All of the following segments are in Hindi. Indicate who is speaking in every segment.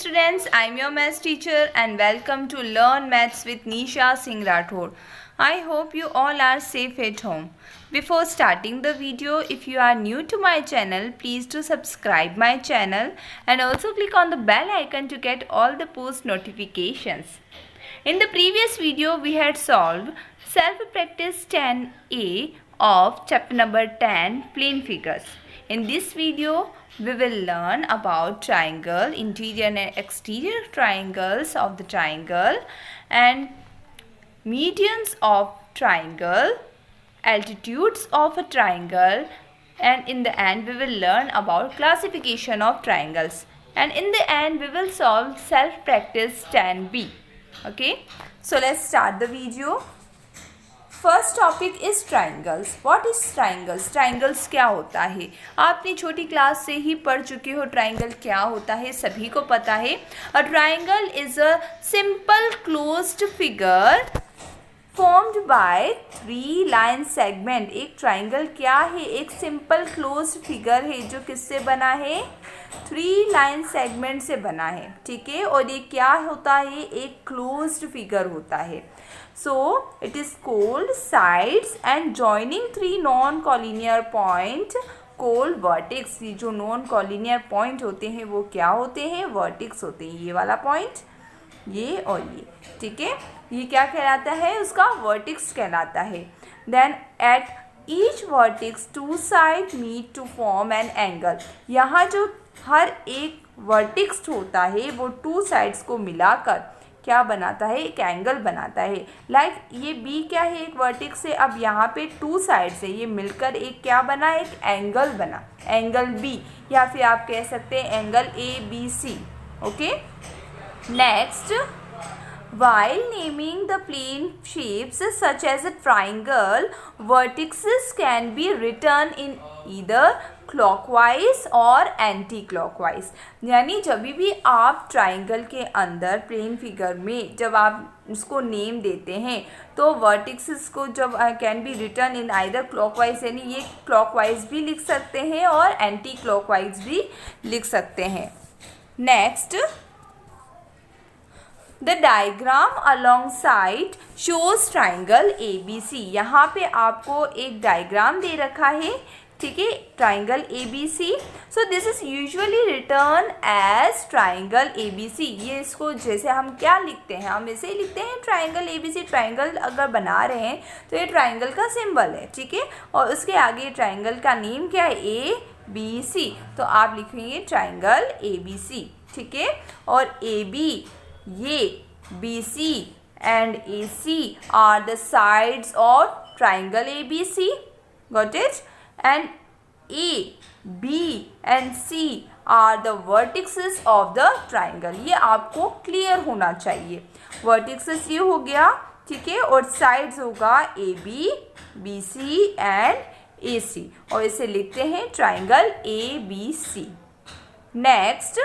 Speaker 1: students, I am your maths teacher and welcome to Learn Maths with Nisha Singh Rathod. I hope you all are safe at home. Before starting the video, if you are new to my channel, please do subscribe my channel and also click on the bell icon to get all the post notifications. In the previous video, we had solved self-practice 10A of chapter number 10, plane figures. In this video, we will learn about triangle, interior and exterior triangles of the triangle and medians of triangle, altitudes of a triangle, and in the end we will learn about classification of triangles, and in the end we will solve self-practice 10B. Okay, so let's start the video. First topic is triangles. What is triangles? Triangles क्या होता है? आपने छोटी क्लास से ही पढ़ चुके हो ट्राइंगल क्या होता है, सभी को पता है. A triangle is a simple closed figure formed by 3 line segment. एक ट्राइंगल क्या है? एक सिंपल क्लोज्ड फिगर है जो किससे बना है? 3 लाइन सेगमेंट से बना है. ठीक है, और ये क्या होता है? एक क्लोज्ड फिगर होता है. So it is called sides and joining 3 non-collinear point called vertex. ये जो नॉन कॉलिनियर पॉइंट होते हैं वो क्या होते हैं? वर्टेक्स होते हैं. ये वाला पॉइंट, ये और ये. ठीक है, ये क्या कहलाता है? उसका वर्टेक्स कहलाता है. Then at each vertex 2 side meet to form an angle. यहाँ जो हर एक वर्टेक्स होता है वो 2 साइड्स को मिलाकर क्या बनाता है? एक एंगल बनाता है. लाइक ये बी क्या है? एक वर्टेक्स है. अब यहाँ पे 2 साइड्स है, ये मिलकर एक क्या बना? एक एंगल बना, एंगल बी, या फिर आप कह सकते हैं angle A B C. Okay, next, while naming the plane shapes such as a triangle, vertices can be written in either clockwise और anti-clockwise. यानी जब भी आप ट्राइंगल के अंदर प्लेन फिगर में जब आप उसको नेम देते हैं तो वर्टिक्सेस को जब can be return in either clockwise, यानी ये क्लॉकवाइज भी लिख सकते हैं और एंटी क्लॉकवाइज भी लिख सकते हैं. Next, the diagram alongside shows triangle ABC. यहाँ पे आपको एक डायग्राम दे रखा है. ठीक है, triangle ABC. So this is usually written as triangle ABC. ये इसको जैसे हम क्या लिखते हैं? हम ऐसे ही लिखते हैं ट्राइंगल ABC. ट्राइंगल अगर बना रहे हैं तो ये ट्राइंगल का सिंबल है. ठीक है, और उसके आगे ट्राइंगल का नेम क्या है? ABC. तो आप लिखेंगे ट्राइंगल ABC. ठीक है, और AB, ये BC and AC are the sides of triangle ABC. Got it? And A, B and C are the vertices of the triangle. ये आपको क्लियर होना चाहिए. vertices ये हो गया. ठीक है, और sides होगा AB, BC and AC, और इसे लिखते हैं triangle ABC. Next,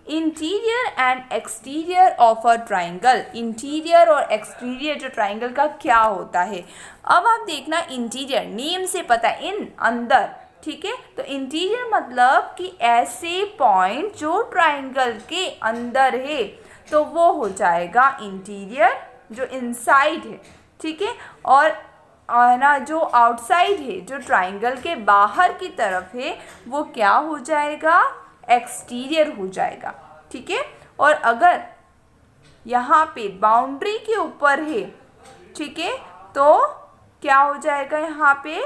Speaker 1: interior and exterior of a triangle. Interior और एक्सटीरियर जो ट्राइंगल का क्या होता है? अब आप देखना, इंटीरियर नेम से पता है, इन, अंदर. ठीक है, तो इंटीरियर मतलब कि ऐसे पॉइंट जो ट्राइंगल के अंदर है तो वो हो जाएगा इंटीरियर, जो इनसाइड है. ठीक है, और ना जो आउटसाइड है, जो ट्राइंगल के बाहर की तरफ है, वो क्या हो जाएगा? एक्सटीरियर हो जाएगा. ठीक है, और अगर यहाँ पे बाउंड्री के ऊपर है, ठीक है, तो क्या हो जाएगा? यहाँ पे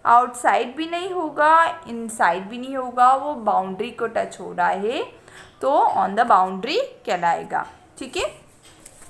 Speaker 1: आउटसाइड भी नहीं होगा, इनसाइड भी नहीं होगा, वो बाउंड्री को टच हो रहा है तो ऑन द बाउंड्री कहलाएगा. ठीक है,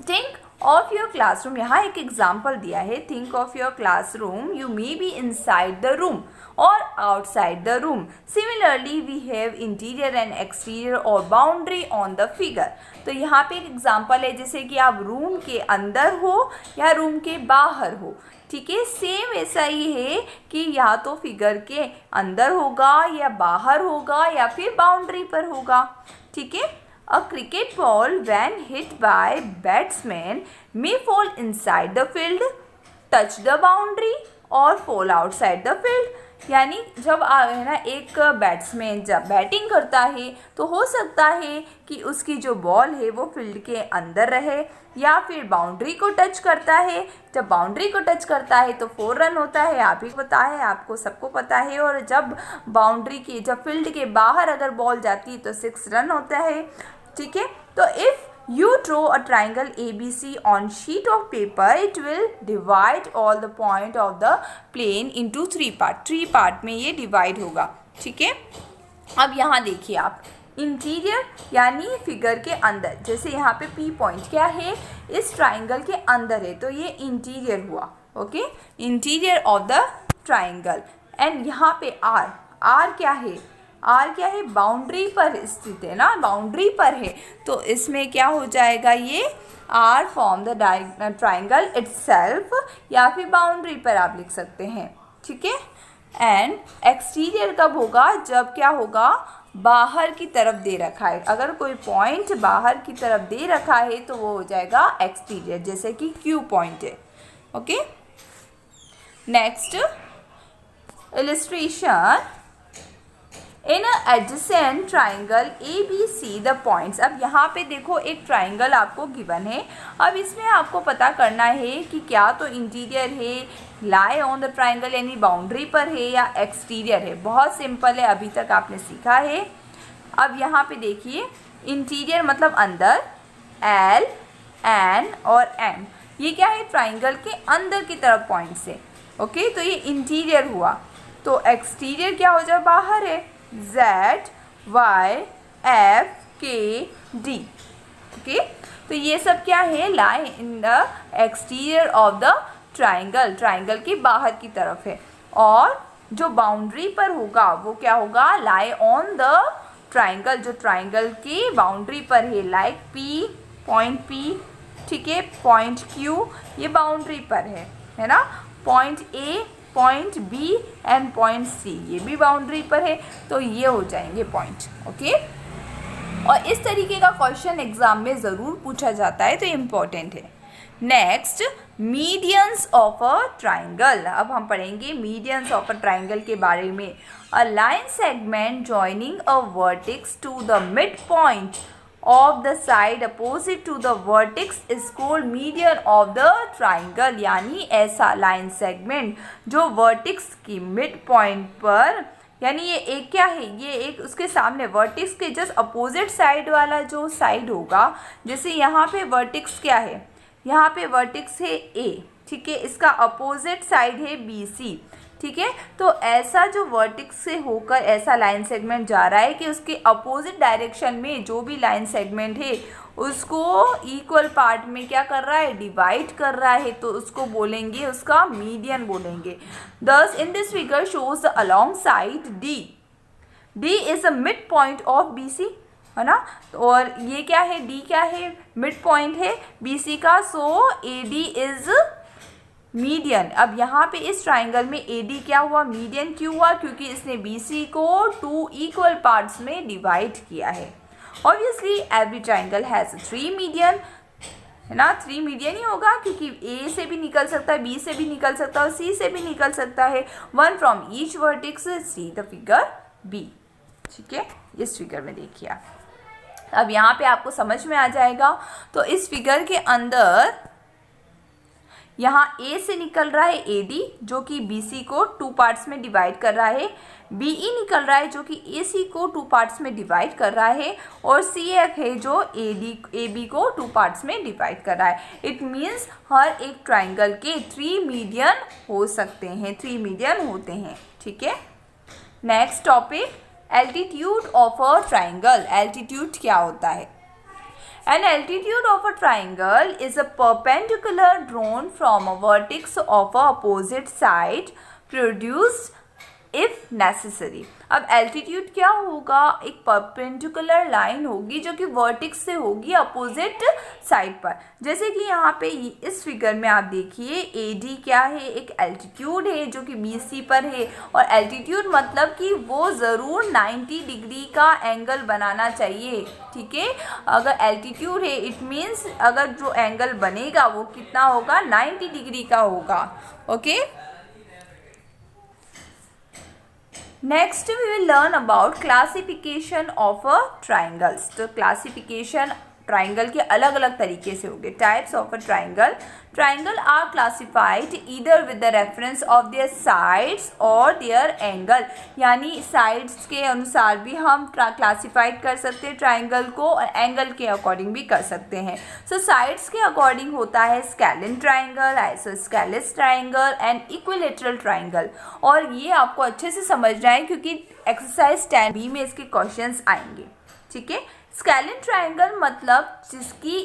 Speaker 1: थिंक ऑफ योर क्लासरूम. यहाँ एक एग्जाम्पल दिया है. Think of your classroom, you may be inside the room or outside the room. Similarly, we have interior and exterior or boundary on the figure. तो यहाँ पे एक एग्जाम्पल है, जैसे कि आप रूम के अंदर हो या रूम के बाहर हो. ठीक है, सेम ऐसा ही है कि या तो फिगर के अंदर होगा या बाहर होगा या फिर बाउंड्री पर होगा. ठीक है, a cricket ball when hit by batsman may fall inside the field, touch the boundary or fall outside the field. यानी जब है ना एक बैट्समैन जब बैटिंग करता है तो हो सकता है कि उसकी जो बॉल है वो फील्ड के अंदर रहे या फिर बाउंड्री को टच करता है। जब बाउंड्री को टच करता है तो 4 रन होता है, आप ही पता है, आपको सबको पता है। और जब जब फील्ड के बाहर अगर बॉल जाती है तो 6 रन होता है। ठीक है, तो if you draw a triangle ABC on sheet of paper, it will divide all the point of the plane into 3 part। 3 part में ये डिवाइड होगा। ठीक है, अब यहाँ देखिए आप इंटीरियर यानी फिगर के अंदर, जैसे यहाँ पे P पॉइंट क्या है, इस ट्राइंगल के अंदर है, तो ये इंटीरियर हुआ। Okay, interior of the triangle. And यहाँ पे R क्या है, आर क्या है, बाउंड्री पर स्थित है ना, बाउंड्री पर है, तो इसमें क्या हो जाएगा, ये are form the triangle itself, या फिर बाउंड्री पर आप लिख सकते हैं। ठीक है, एंड एक्सटीरियर कब होगा, जब क्या होगा, बाहर की तरफ दे रखा है। अगर कोई पॉइंट बाहर की तरफ दे रखा है तो वो हो जाएगा एक्सटीरियर, जैसे कि क्यू पॉइंट है। Okay, next illustration, in adjacent triangle ABC the points. अब यहाँ पे देखो एक ट्राइंगल आपको गिवन है। अब इसमें आपको पता करना है कि क्या तो इंटीरियर है, लाई ऑन द ट्राइंगल यानी बाउंड्री पर है, या एक्सटीरियर है। बहुत सिंपल है, अभी तक आपने सीखा है। अब यहाँ पे देखिए इंटीरियर मतलब अंदर, L, N और M, ये क्या है, ट्राइंगल के अंदर की तरफ पॉइंट्स है। ओके, तो ये इंटीरियर हुआ। तो एक्सटीरियर क्या हो जाए, बाहर है, Z, Y, F, K, D। Okay, तो ये सब क्या है, lie in the exterior of the triangle, triangle के बाहर की तरफ है। और जो बाउंड्री पर होगा वो क्या होगा, लाई ऑन द ट्राइंगल, जो ट्राइंगल की बाउंड्री पर है, लाइक P, पॉइंट P। ठीक है, पॉइंट Q ये बाउंड्री पर है ना, point A, point B and point C ये भी बाउंड्री पर है, तो ये हो जाएंगे पॉइंट। ओके, और इस तरीके का क्वेश्चन एग्जाम में ज़रूर पूछा जाता है, तो इम्पोर्टेंट है। Next, medians of a triangle. अब हम पढ़ेंगे मीडियंस ऑफ अ ट्राइंगल के बारे में। A line segment joining a vertex to the mid point of the side opposite to the vertex is called median of the triangle। यानी ऐसा लाइन सेगमेंट जो वर्टेक्स की मिड पॉइंट पर, यानी ये एक क्या है, ये एक उसके सामने वर्टेक्स के जस्ट अपोजिट साइड वाला जो साइड होगा। जैसे यहाँ पे वर्टेक्स क्या है, यहाँ पे वर्टेक्स है A, ठीक है, इसका अपोजिट साइड है BC। ठीक है, तो ऐसा जो वर्टेक्स से होकर ऐसा लाइन सेगमेंट जा रहा है कि उसके अपोजिट डायरेक्शन में जो भी लाइन सेगमेंट है उसको इक्वल पार्ट में क्या कर रहा है, डिवाइड कर रहा है, तो उसको बोलेंगे, उसका मीडियन बोलेंगे। दस in this figure shows the along side D is a mid point of BC, है ना, और ये क्या है, D क्या है, मिड पॉइंट है BC का, सो AD इज मीडियन। अब यहाँ पे इस ट्राइंगल में AD क्या हुआ, मीडियन क्यों हुआ, क्योंकि इसने BC को 2 इक्वल पार्ट्स में डिवाइड किया है। Obviously every triangle has 3 median, है ना, 3 मीडियन ही होगा, क्योंकि A से भी निकल सकता है, B से भी निकल सकता है और C से भी निकल सकता है, 1 from each vertex. See the figure B। ठीक है, इस फिगर में देखिए आप। अब यहाँ पे आपको समझ में आ जाएगा। तो इस फिगर के अंदर यहाँ A से निकल रहा है AD जो कि BC को 2 पार्ट्स में डिवाइड कर रहा है, BE निकल रहा है जो कि AC को 2 पार्ट्स में डिवाइड कर रहा है, और CF है जो AB को 2 पार्ट्स में डिवाइड कर रहा है। इट मीन्स हर एक ट्राइंगल के 3 मीडियन हो सकते हैं, 3 मीडियन होते हैं। ठीक है, next topic, altitude of a triangle. Altitude क्या होता है? An altitude of a triangle is a perpendicular drawn from a vertex of a opposite side produced if necessary। अब एल्टीट्यूड क्या होगा, एक परपेंडिकुलर लाइन होगी जो कि वर्टेक्स से होगी अपोजिट साइड पर। जैसे कि यहाँ पे इस फिगर में आप देखिए AD क्या है, एक एल्टीट्यूड है जो कि BC पर है, और एल्टीट्यूड मतलब कि वो ज़रूर 90 डिग्री का एंगल बनाना चाहिए। ठीक है, अगर एल्टीट्यूड है इट मीन्स अगर जो एंगल बनेगा वो कितना होगा, 90 डिग्री का होगा। Okay, next we will learn about classification of a triangles. तो क्लासिफिकेशन ट्राइंगल के अलग अलग तरीके से होंगे। Types of a triangle. Triangle are classified either with the reference of their sides और देयर एंगल, यानी साइड्स के अनुसार भी हम क्लासिफाइड कर सकते हैं ट्राइंगल को, और एंगल के अकॉर्डिंग भी कर सकते हैं। सो साइड्स के अकॉर्डिंग होता है scalene triangle, isosceles triangle and equilateral triangle. और ये आपको अच्छे से समझना है क्योंकि एक्सरसाइज 10B में इसके क्वेश्चंस आएंगे। ठीक है, स्केलिन ट्राइंगल मतलब जिसकी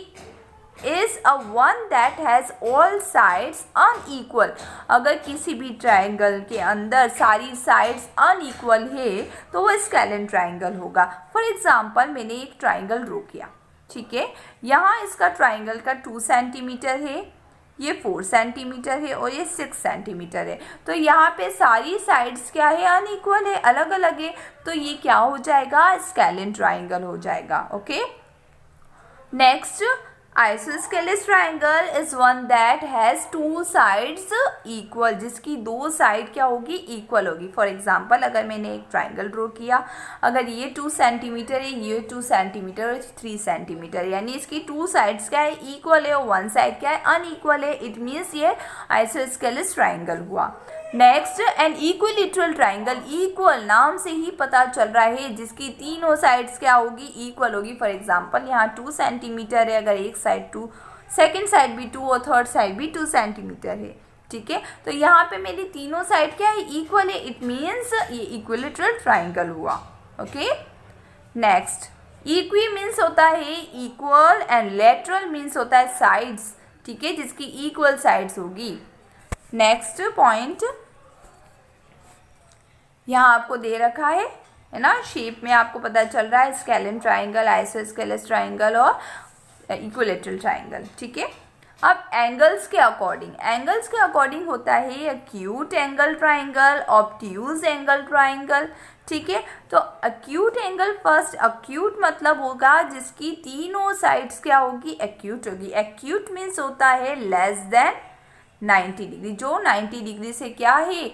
Speaker 1: is a one that has all sides unequal. अगर किसी भी ट्राइंगल के अंदर सारी साइड्स अनइक्वल है तो वो स्केलिन ट्राइंगल होगा। फॉर एग्जांपल मैंने एक ट्राइंगल ड्रॉ किया, ठीक है, यहाँ इसका ट्राइंगल का 2 सेंटीमीटर है, ये 4 सेंटीमीटर है और ये 6 सेंटीमीटर है। तो यहाँ पे सारी साइड्स क्या है, अनइक्वल है, अलग अलग है, तो ये क्या हो जाएगा, स्केलिन ट्राइंगल हो जाएगा। Okay, next isosceles triangle is one that has 2 sides equal, जिसकी 2 साइड क्या होगी, इक्वल होगी। फॉर एग्जांपल अगर मैंने एक ट्राइंगल ड्रॉ किया, अगर ये 2 सेंटीमीटर है, ये 2 सेंटीमीटर और 3 सेंटीमीटर, यानी इसकी 2 साइड्स क्या है, इक्वल है, और 1 साइड क्या है, अनइक्वल है। इट मीन्स ये आइसोस्केलिस ट्राइंगल हुआ। Next an equilateral triangle, equal नाम से ही पता चल रहा है जिसकी तीनों साइड्स क्या होगी, इक्वल होगी। फॉर एग्जांपल यहाँ 2 सेंटीमीटर है, अगर एक साइड 2, सेकंड साइड भी 2 और थर्ड साइड भी 2 सेंटीमीटर है। ठीक है, तो यहाँ पे मेरी तीनों साइड क्या है, इक्वल है। इट मीन्स ये इक्विलेटरल ट्राइंगल हुआ। ओके, नेक्स्ट इक्वी मीन्स होता है इक्वल एंड लेटरल मीन्स होता है साइड्स। ठीक है, जिसकी इक्वल साइड्स होगी। नेक्स्ट पॉइंट यहाँ आपको दे रखा है ना, शेप में आपको पता चल रहा है स्केलिन ट्राइंगल, आइसोस्केलिस ट्राइंगल और इक्विलेटरल ट्राइंगल। ठीक है, अब एंगल्स के अकॉर्डिंग होता है acute angle triangle, obtuse angle triangle. ठीक है, तो एक्यूट एंगल, फर्स्ट एक्यूट मतलब होगा जिसकी तीनों साइड्स क्या होगी, एक्यूट होगी। एक्यूट मीन्स होता है लेस देन 90 डिग्री, जो 90 डिग्री से क्या है,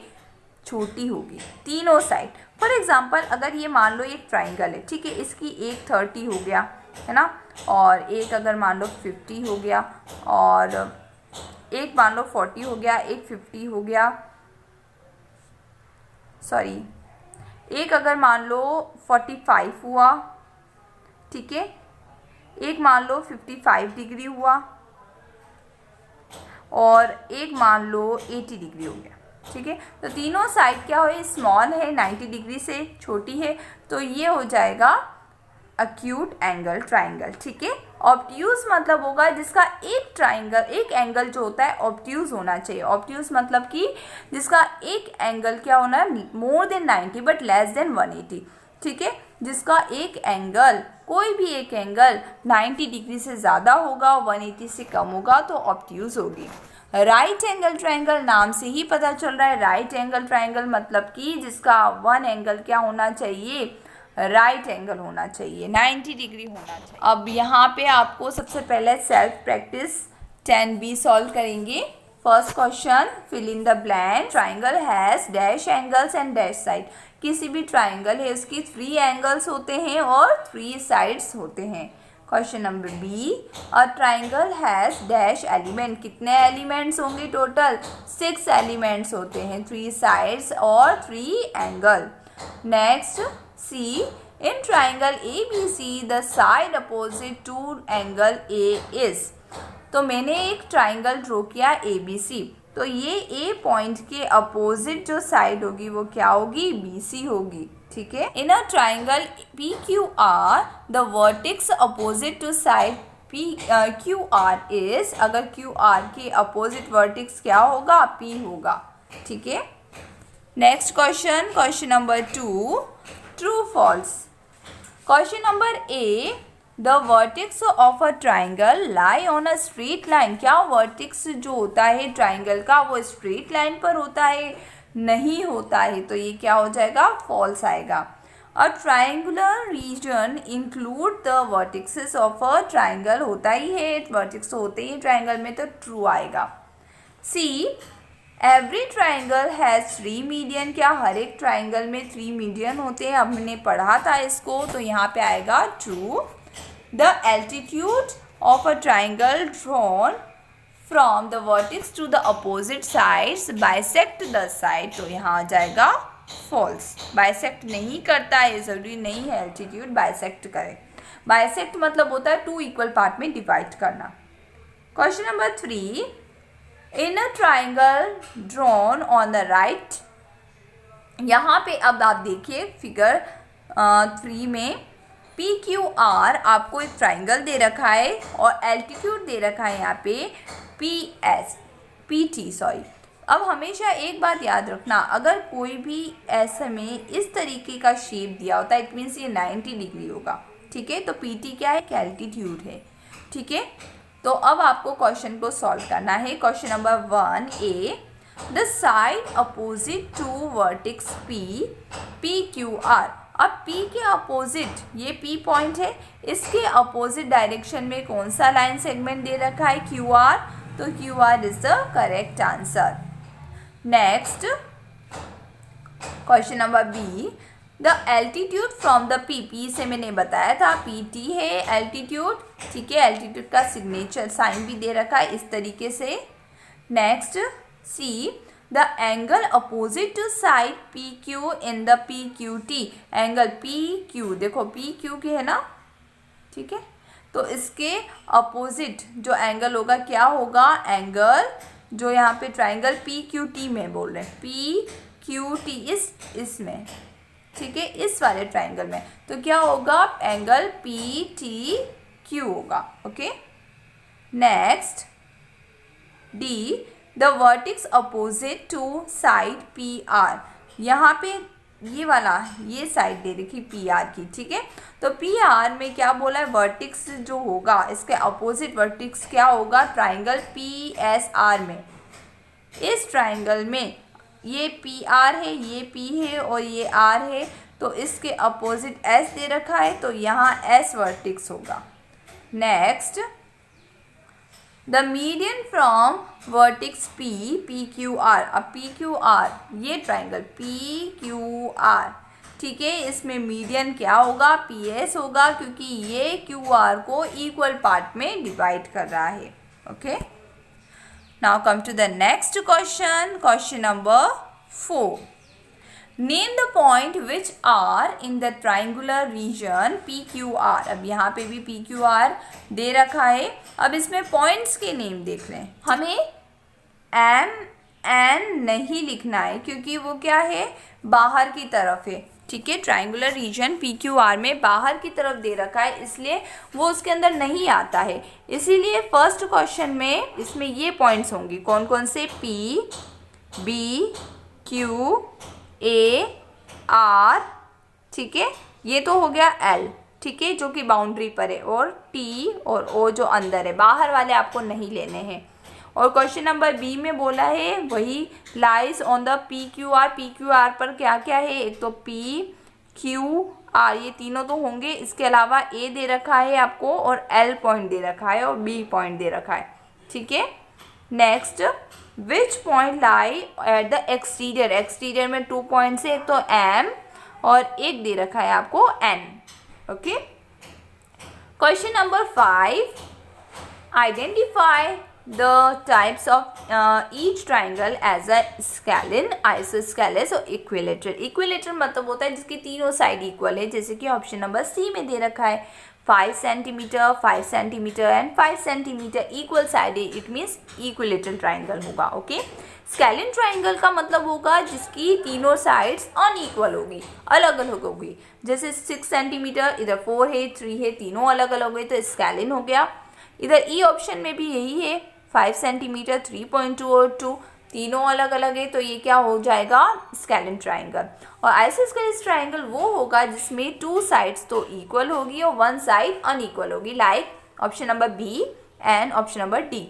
Speaker 1: छोटी होगी तीनों साइड। फॉर एग्जांपल अगर ये मान लो एक ट्राइंगल है, ठीक है, इसकी एक 30 हो गया है ना, और एक अगर मान लो 50 हो गया, और एक मान लो 40 हो गया, एक 50 हो गया, सॉरी एक अगर मान लो 45 हुआ, ठीक है, एक मान लो 55 डिग्री हुआ, और एक मान लो 80 डिग्री हो गया। ठीक है, तो तीनों साइड क्या हो, स्मॉल है, 90 डिग्री से छोटी है, तो ये हो जाएगा एक्यूट एंगल ट्राइंगल। ठीक है, ऑब्ट्यूज मतलब होगा जिसका एक ट्राइंगल, एक एंगल जो होता है ऑब्ट्यूज होना चाहिए। ऑब्ट्यूज मतलब कि जिसका एक एंगल क्या होना है, more than 90 but less than 180। ठीक है, जिसका एक एंगल, कोई भी एक एंगल 90 डिग्री से ज़्यादा होगा, 180 से कम होगा, तो ऑब्ट्यूज होगी। राइट एंगल ट्राइंगल नाम से ही पता चल रहा है, राइट एंगल ट्राइंगल मतलब कि जिसका वन एंगल क्या होना चाहिए, राइट एंगल होना चाहिए, 90 डिग्री होना चाहिए। अब यहाँ पे आपको सबसे पहले सेल्फ प्रैक्टिस 10B सॉल्व करेंगे। First question, fill in the blank. Triangle has dash angles and dash side. किसी भी ट्राइंगल है उसकी 3 एंगल्स होते हैं और 3 साइड्स होते हैं। Question number B, a triangle has dash element. कितने एलिमेंट्स होंगे टोटल, 6 एलिमेंट्स होते हैं, 3 साइड्स और 3 angle. Next C, in triangle A B C the side opposite to angle A is. तो मैंने एक ट्राइंगल ड्रॉ किया ए बी सी, तो ये ए पॉइंट के अपोजिट जो साइड होगी वो क्या होगी, बी सी होगी। ठीक है, in a triangle P Q R the vertex opposite to side P Q R is. अगर क्यू आर के अपोजिट वर्टेक्स क्या होगा, पी होगा। ठीक है, next question, question number 2, true false. Question number A, the vertex of a triangle lie on a straight line. क्या वर्टेक्स जो होता है ट्राइंगल का वो स्ट्रेट लाइन पर होता है, नहीं होता है, तो ये क्या हो जाएगा, फॉल्स आएगा। A triangular region include the vertexes of a triangle, होता ही है, वर्टेक्स तो होते ही ट्राइंगल में, तो ट्रू आएगा। सी, एवरी ट्राइंगल हैज़ 3 मीडियन, क्या हर एक ट्राइंगल में 3 मीडियन होते हैं? हमने पढ़ा था इसको, तो यहाँ पे आएगा true. The altitude of a triangle drawn from the vertex to the opposite sides bisect the side, तो यहाँ आ जाएगा फॉल्स। बाइसेक्ट नहीं करता है, ज़रूरी नहीं है एल्टीट्यूड बाइसेक्ट करे। बाइसेक्ट मतलब होता है 2 इक्वल पार्ट में डिवाइड करना। Question number 3, in a triangle drawn on the right, यहाँ पे अब आप देखिए फिगर 3 में पी क्यू आर आपको एक ट्राइंगल दे रखा है और एल्टीट्यूड दे रखा है यहाँ पे PT। अब हमेशा एक बात याद रखना, अगर कोई भी ऐसे में इस तरीके का शेप दिया होता है, इट मीन्स ये 90 डिग्री होगा, ठीक है। तो PT क्या है? एल्टीट्यूड है, ठीक है। तो अब आपको क्वेश्चन को सॉल्व करना है। Question number 1A, the side opposite to vertex PQR। अब P के अपोजिट, ये P पॉइंट है, इसके अपोजिट डायरेक्शन में कौन सा लाइन सेगमेंट दे रखा है? QR। तो QR is the correct answer. Next question number B, the altitude from the P से मैंने बताया था PT है एल्टीट्यूड, ठीक है। एल्टीट्यूड का सिग्नेचर साइन भी दे रखा है इस तरीके से। Next C, the angle opposite to side PQ in the PQT, angle PQ देखो PQ के है ना, ठीक है। तो इसके अपोजिट जो एंगल होगा क्या होगा? एंगल जो यहाँ पे ट्राइंगल PQT में बोल रहे हैं, PQT इसमें, ठीक है, इस वाले ट्राइंगल में, तो क्या होगा? एंगल PTQ होगा, okay. Next D, the vertex opposite to side PR, यहाँ पे ये वाला ये साइड दे रखी PR की, ठीक है। तो PR में क्या बोला है? वर्टेक्स जो होगा इसके अपोजिट वर्टेक्स क्या होगा? ट्राइंगल PSR में, इस ट्राइंगल में ये PR है, ये P है और ये R है, तो इसके अपोजिट S दे रखा है, तो यहाँ S वर्टेक्स होगा। Next, the median from vertex PQR, अब PQR ये ट्राइंगल PQR, ठीक है, इसमें मीडियन क्या होगा? PS होगा, क्योंकि ये QR को इक्वल पार्ट में डिवाइड कर रहा है, okay. Now come to the next question, question number 4, name the point which are in the triangular region PQR। अब यहाँ पे भी PQR दे रखा है। अब इसमें पॉइंट्स के नेम देख रहे हैं, हमें MN नहीं लिखना है क्योंकि वो क्या है? बाहर की तरफ है, ठीक है। ट्राइंगुलर रीजन PQR में बाहर की तरफ दे रखा है, इसलिए वो उसके अंदर नहीं आता है। इसीलिए फर्स्ट क्वेश्चन में इसमें ये पॉइंट्स होंगी, कौन कौन से? P, B, Q, A, R, ठीक है, ये तो हो गया L, ठीक है, जो कि बाउंड्री पर है, और T और O जो अंदर है, बाहर वाले आपको नहीं लेने हैं। और क्वेश्चन नंबर B में बोला है वही लाइज ऑन द PQR पर क्या क्या है? एक तो P, Q, R, ये तीनों तो होंगे, इसके अलावा A दे रखा है आपको और L पॉइंट दे रखा है और B पॉइंट दे रखा है, ठीक है। Next, which point lie at the exterior में 2 पॉइंट्स है, एक तो M और एक दे रखा है आपको N, okay. Question number 5, identify the types of each triangle as a scalene, isosceles और इक्विलेटरल। इक्विलेटरल मतलब होता है जिसकी तीनों साइड इक्वल है, जैसे कि ऑप्शन नंबर C में दे रखा है 5 centimetre, 5 centimetre and 5 centimetre equal side है, इट मीन्स इक्विलेटरल ट्राइंगल होगा, ओके। स्केलिन ट्राइंगल का मतलब होगा जिसकी तीनों साइड्स अनइक्वल होगी, अलग अलग होगी, जैसे 6 सेंटीमीटर, इधर 4 है, 3 है, तीनों अलग अलग हुए तो स्केलिन हो गया। इधर ई ऑप्शन में भी यही है, 5 सेंटीमीटर, 3.2 और 2 तीनों अलग अलग है, तो ये क्या हो जाएगा? Scalene triangle. और आइसोस्केलेस ट्राइंगल वो होगा जिसमें 2 साइड्स तो इक्वल होगी और 1 साइड अनइक्वल होगी, like option number B and option number D।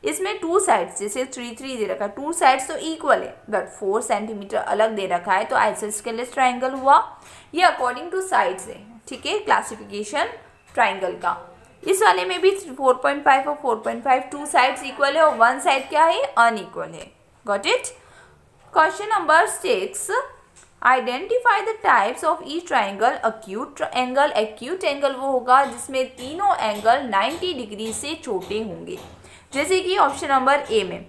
Speaker 1: इसमें 2 साइड्स, जैसे 3 दे रखा है, 2 साइड्स तो इक्वल है बट 4 सेंटीमीटर अलग दे रखा है, तो आइसोस्केलेस ट्राइंगल हुआ। ये अकॉर्डिंग टू साइड्स है, ठीक है, क्लासिफिकेशन ट्राइंगल का। इस वाले में भी 4.5 और 4.5 2 साइड्स इक्वल है और 1 साइड क्या है? अनइक्वल है। Got it? Question number 6, identify the types of each triangle. Acute angle, acute angle वो होगा जिसमें तीनों एंगल 90 डिग्री से छोटे होंगे, जैसे कि ऑप्शन नंबर ए में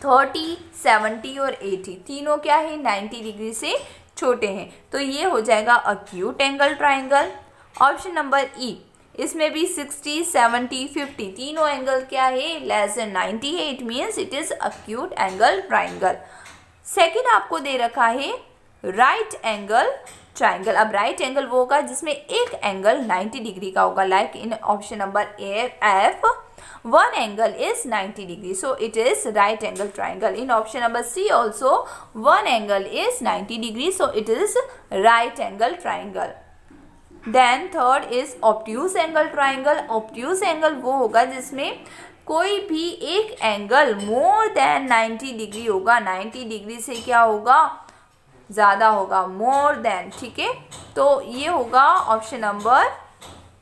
Speaker 1: 30, 70 और 80 तीनों क्या है 90 डिग्री से छोटे हैं, तो ये हो जाएगा acute angle triangle. Option number ई, इसमें भी 60, 70, 50 तीनों एंगल क्या है लेस देन 90 है, it means it is acute angle triangle. Second आपको दे रखा है राइट एंगल ट्राइंगल। अब राइट एंगल वो होगा जिसमें एक एंगल 90 डिग्री का होगा, like in option number F one angle is 90 degree, so it is right angle triangle. In option number C also one angle is 90 degree, so it is right angle triangle. Then third is obtuse angle triangle. Obtuse angle वो होगा जिसमें कोई भी एक एंगल more than 90 डिग्री होगा, 90 डिग्री से क्या होगा ज़्यादा होगा, more than, ठीक है, तो ये होगा option number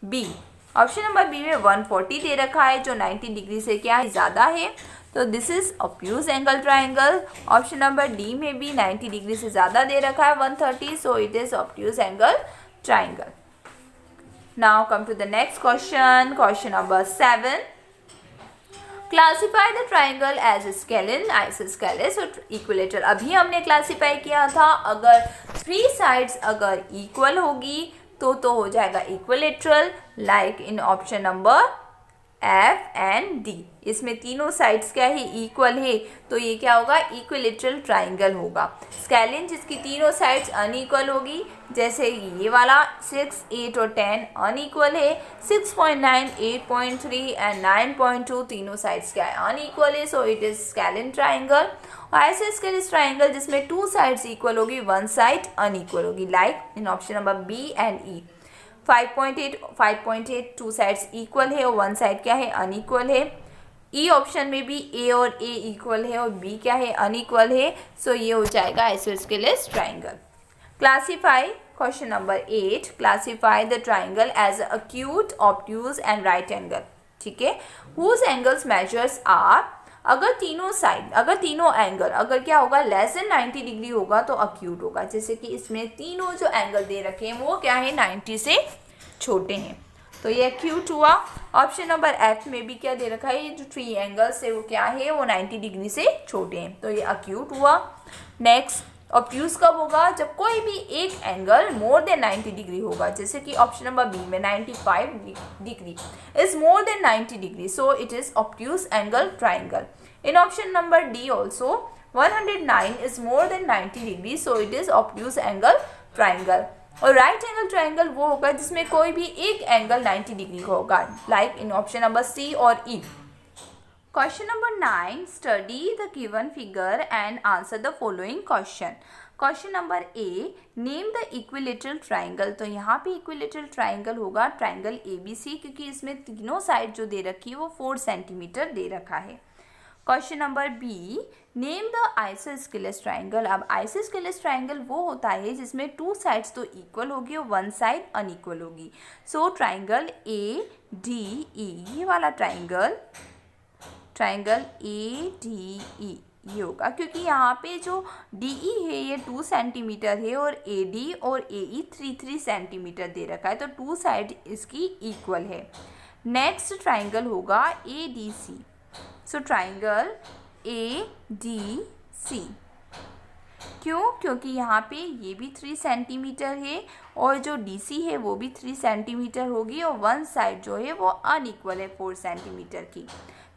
Speaker 1: B. Option number B में 140 दे रखा है जो 90 डिग्री से क्या है ज़्यादा है, तो this is obtuse angle triangle. Option number D में भी 90 डिग्री से ज़्यादा दे रखा है 130, so it is obtuse angle triangle. Now come to the next question, question number 7, classify the triangle as scalene, isosceles और इक्विलेटरल। अभी हमने क्लासीफाई किया था, अगर थ्री साइड्स अगर इक्वल होगी तो हो जाएगा equilateral, like in option number F and D. इसमें तीनों साइड्स क्या है इक्वल है, तो ये क्या होगा इक्विलेटरल ट्राइंगल होगा। स्केलिन जिसकी तीनों साइड्स अनइक्वल होगी, जैसे ये वाला 6, 8 और 10 अनइक्वल है, 6.9, 8.3 एंड 9.2 तीनों साइड्स क्या है अनइक्वल है, so it is scalene triangle. Isosceles triangle जिसमें टू साइड्स इक्वल होगी, वन साइड अनइक्वल होगी, like in option number B and E. 5.8 two sides equal है और वन साइड क्या है अनइक्वल है। ई ऑप्शन में भी ए और ए इक्वल है और बी क्या है अनइक्वल है, सो ये हो जाएगा isosceles triangle. Classify question number 8, classify the triangle as acute, obtuse and right angle, ठीक है, हुज एंगल्स मेजर्स आर। अगर तीनों साइड, अगर तीनों एंगल अगर क्या होगा लेस देन 90 डिग्री होगा तो एक्यूट होगा, जैसे कि इसमें तीनों जो एंगल दे रखे हैं वो क्या है 90 से छोटे हैं, तो ये एक्यूट हुआ। ऑप्शन नंबर एफ में भी क्या दे रखा है, ये जो थ्री एंगल्स है वो क्या है वो 90 डिग्री से छोटे हैं, तो ये एक्यूट हुआ। नेक्स्ट ऑब्ट्यूज कब होगा, जब कोई भी एक एंगल मोर देन 90 डिग्री होगा, जैसे कि ऑप्शन नंबर बी में 95 degree is more than 90 degree, so it is obtuse angle triangle. In option number D also 109 is more than 90 degree, so it is obtuse angle triangle. और राइट एंगल ट्राइंगल वो होगा जिसमें कोई भी एक एंगल 90 डिग्री का होगा, like in option number C और E. Question number 9, study the given figure and answer the following question. Question number A, name the equilateral triangle. तो यहाँ पे इक्विलेटरल ट्राइंगल होगा ट्राइंगल ABC, क्योंकि इसमें तीनों साइड जो दे रखी है वो 4 सेंटीमीटर दे रखा है। Question number B, name the isosceles triangle. अब आइसोस्केलेस ट्राइंगल वो होता है जिसमें टू साइड्स तो इक्वल होगी और वन साइड अनइक्वल होगी, सो ट्राइंगल ADE, ये वाला ट्राइंगल ADE ये होगा, क्योंकि यहाँ पे जो DE है ये 2 सेंटीमीटर है और AD और AE 3 सेंटीमीटर दे रखा है, तो टू साइड इसकी इक्वल है। नेक्स्ट ट्राइंगल होगा ADC, सो ट्राइंगल ADC क्यों, क्योंकि यहाँ पे ये भी 3 सेंटीमीटर है और जो DC है वो भी 3 सेंटीमीटर होगी और वन साइड जो है वो अनइक्वल है 4 सेंटीमीटर की।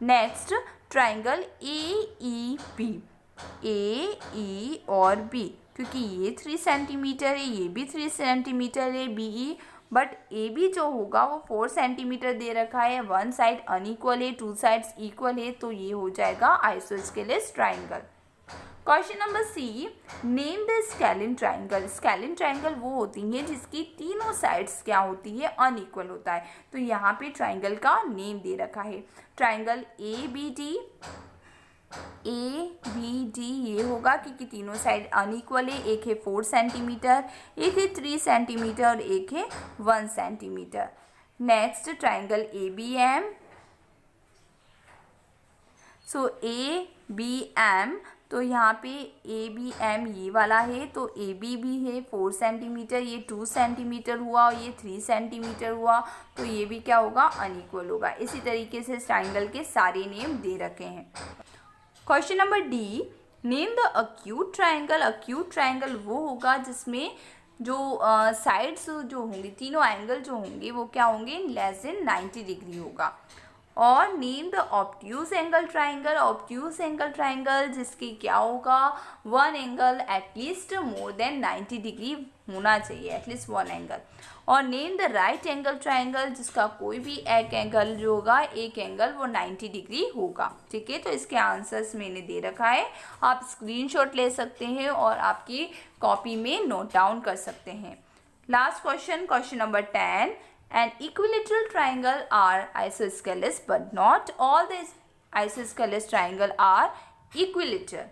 Speaker 1: नेक्स्ट ट्राइंगल AEB, AE और B, क्योंकि ये 3 सेंटीमीटर है, ये भी 3 सेंटीमीटर है BE, बट AB जो होगा वो 4 सेंटीमीटर दे रखा है, वन साइड अनइक्वल है, टू साइड्स इक्वल है, तो ये हो जाएगा isosceles triangle. Question number C, name the scalene triangle. Scalene triangle वो होती है जिसकी तीनों साइड्स क्या होती है अनइक्वल होता है, तो यहाँ पे ट्राइंगल का नेम दे रखा है ट्राइंगल ABD ये होगा क्योंकि तीनों साइड अनइक्वल है, एक है 4 सेंटीमीटर, एक है 3 सेंटीमीटर और एक है 1 सेंटीमीटर। नेक्स्ट ट्राइंगल ABM, सो ABM तो यहाँ पे ए बी एम ये वाला है, तो ए बी भी है 4 सेंटीमीटर, ये 2 सेंटीमीटर हुआ और ये 3 सेंटीमीटर हुआ, तो ये भी क्या होगा, अनइक्वल होगा। इसी तरीके से ट्राइंगल के सारे नेम दे रखे हैं। Question number D, name the acute triangle. Acute triangle वो होगा जिसमें जो साइड्स जो होंगे, तीनों एंगल जो होंगे वो क्या होंगे, लेस देन 90 डिग्री होगा। और name the obtuse angle triangle. Obtuse angle triangle जिसकी क्या होगा, one angle at least more than 90 degree होना चाहिए, एटलीस्ट वन एंगल। और name the right angle triangle जिसका कोई भी एक एंगल जो होगा, एक एंगल वो 90 डिग्री होगा। ठीक है, तो इसके आंसर्स मैंने दे रखा है, आप स्क्रीनशॉट ले सकते हैं और आपकी कॉपी में नोट डाउन कर सकते हैं। Last question, question number 10, an equilateral triangle are isosceles but not all the isosceles triangle are equilateral.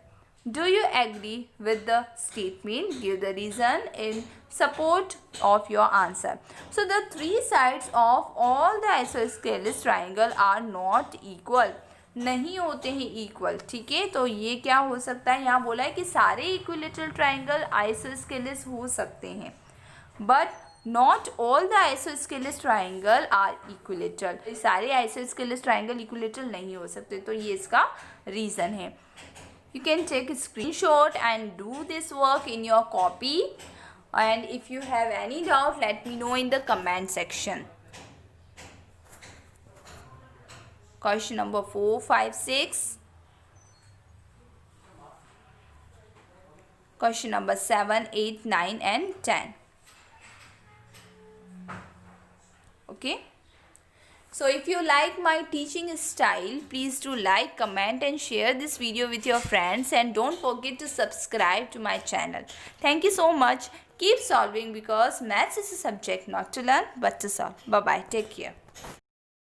Speaker 1: Do you agree with the statement? Give the reason in support of your answer. So the three sides of all the isosceles triangle are not equal. नहीं होते हैं इक्वल। ठीक है, तो ये क्या हो सकता है, यहाँ बोला है कि सारे इक्विलेटरल ट्राइंगल आइसोस्केलेस हो सकते हैं, but not all the isosceles triangle are equilateral. सारे आइसोस्केलेस ट्राइंगल इक्विलेटरल नहीं हो सकते, तो ये इसका रीज़न है। You can take a screenshot and do this work in your copy, and if you have any doubt, let me know in the comment section. Question number 4, 5, 6. Question number 7, 8, 9 and 10. Okay. So if you like my teaching style, please do like, comment and share this video with your friends, and don't forget to subscribe to my channel. Thank you so much. Keep solving because maths is a subject not to learn but to solve. Bye bye. Take care.